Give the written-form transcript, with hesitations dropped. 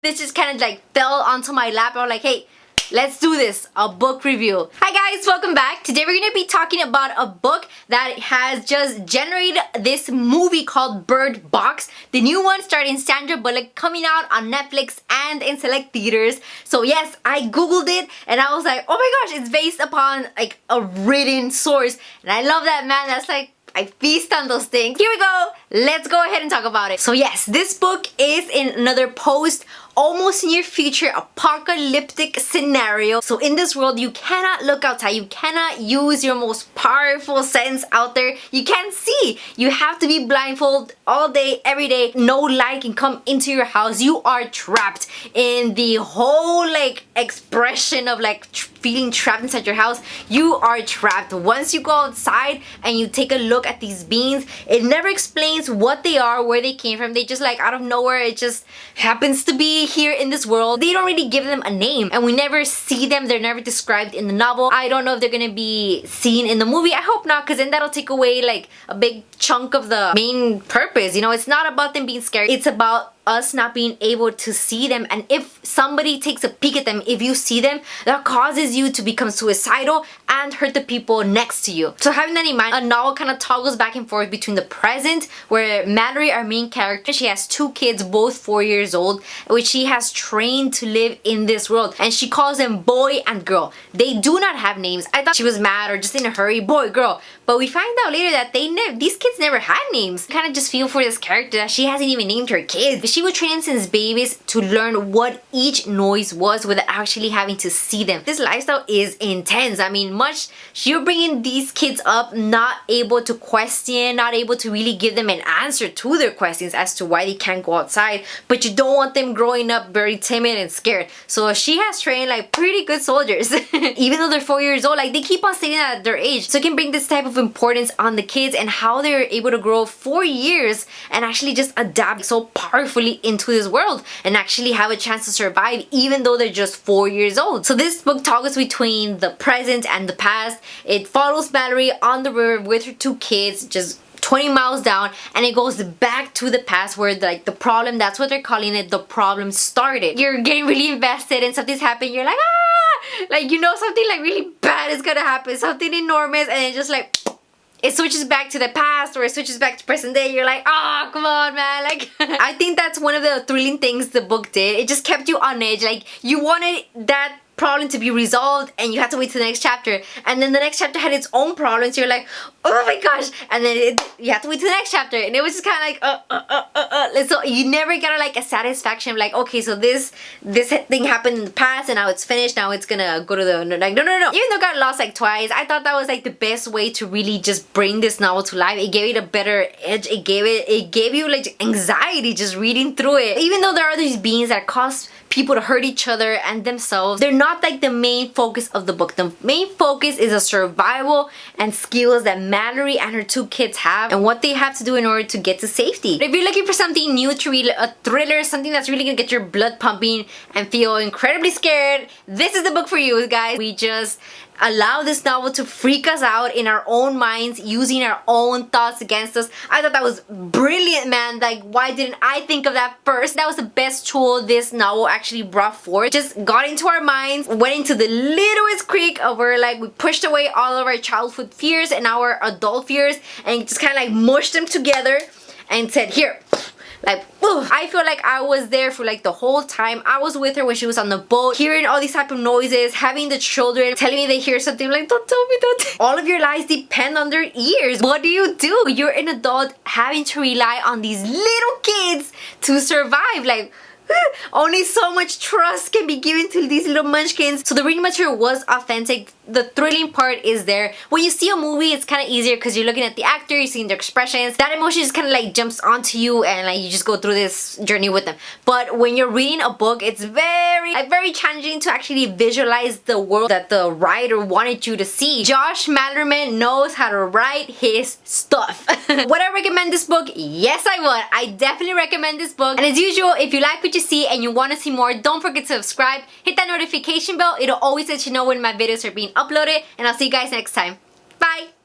this just kind of like fell onto my lap. I was like, hey, let's do this, a book review. Hi guys, welcome back. Today we're gonna be talking about a book that has just generated this movie called Bird Box. The new one starring Sandra Bullock, coming out on Netflix and in select theaters. So yes, I googled it and I was like, oh my gosh, it's based upon like a written source. And I love that, man. That's like, I feast on those things. Here we go. Let's go ahead and talk about it. So yes, this book is in another almost near future apocalyptic scenario. So in this world, you cannot look outside. You cannot use your most powerful sense out there. You can't see. You have to be blindfolded all day, every day. No light can come into your house. You are trapped in the whole like expression of like feeling trapped inside your house. You are trapped. Once you go outside and you take a look at these beings, it never explains what they are, where they came from. They just like out of nowhere, it just happens to be here in this world. They don't really give them a name and we never see them. They're never described in the novel. I don't know if they're gonna be seen in the movie. I hope not, because then that'll take away like a big chunk of the main purpose. You know, it's not about them being scary. It's about us not being able to see them. And if somebody takes a peek at them, if you see them, that causes you to become suicidal and hurt the people next to you. So having that in mind, a novel kind of toggles back and forth between the present, where Mallory, our main character, she has two kids, both 4 years old, which she has trained to live in this world, and she calls them boy and girl. They do not have names. I thought she was mad or just in a hurry, boy, girl, but we find out later that these kids never had names. Kind of just feel for this character that she hasn't even named her kids. She would train them since babies to learn what each noise was without actually having to see them. This lifestyle is intense. I mean, you're bringing these kids up not able to question, not able to really give them an answer to their questions as to why they can't go outside, but you don't want them growing up very timid and scared. So she has trained like pretty good soldiers. Even though they're 4 years old, like they keep on saying that at their age. So it can bring this type of importance on the kids and how they're able to grow 4 years and actually just adapt so powerfully into this world and actually have a chance to survive even though they're just 4 years old. So this book toggles between the present and the past. It follows Mallory on the river with her two kids, just 20 miles down, and it goes back to the past where like the problem, that's what they're calling it, the problem started. You're getting really invested and something's happening, you're like, ah, like you know something like really bad is gonna happen, something enormous, and it just like it switches back to the past or it switches back to present day. You're like, oh, come on, man. Like, I think that's one of the thrilling things the book did. It just kept you on edge. Like, you wanted that problem to be resolved and you had to wait to the next chapter, and then the next chapter had its own problems. You're like, oh my gosh, and then you have to wait to the next chapter, and it was just kind of like so you never got like a satisfaction of like, okay, so this thing happened in the past and now it's finished, now it's gonna go to the like no. Even though it got lost like twice, I thought that was like the best way to really just bring this novel to life. It gave it a better edge. It gave you like anxiety just reading through it. Even though there are these beings that cause people to hurt each other and themselves, they're not like the main focus of the book. The main focus is a survival and skills that Mallory and her two kids have and what they have to do in order to get to safety. But if you're looking for something new to read, a thriller, something that's really gonna get your blood pumping and feel incredibly scared, this is the book for you, guys. We just allow this novel to freak us out in our own minds, using our own thoughts against us. I thought that was brilliant, man. Like, why didn't I think of that first? That was the best tool this novel actually brought forth. Just got into our minds, went into the littlest creek of where like we pushed away all of our childhood fears and our adult fears and just kind of like mushed them together and said, here, like, ooh, I feel like I was there for like the whole time. I was with her when she was on the boat, hearing all these type of noises, having the children telling me they hear something, like, don't tell me, don't tell me. All of your lives depend on their ears. What do? You're an adult having to rely on these little kids to survive. Like, only so much trust can be given to these little munchkins. So the reading material was authentic. The thrilling part is there. When you see a movie, it's kind of easier because you're looking at the actor, you're seeing their expressions. That emotion just kind of like jumps onto you and like you just go through this journey with them. But when you're reading a book, it's very challenging to actually visualize the world that the writer wanted you to see. Josh Malerman knows how to write his stuff. Would I recommend this book? Yes, I would. I definitely recommend this book. And as usual, if you like what you see and you want to see more, don't forget to subscribe. Hit that notification bell. It'll always let you know when my videos are being uploaded. And I'll see you guys next time. Bye!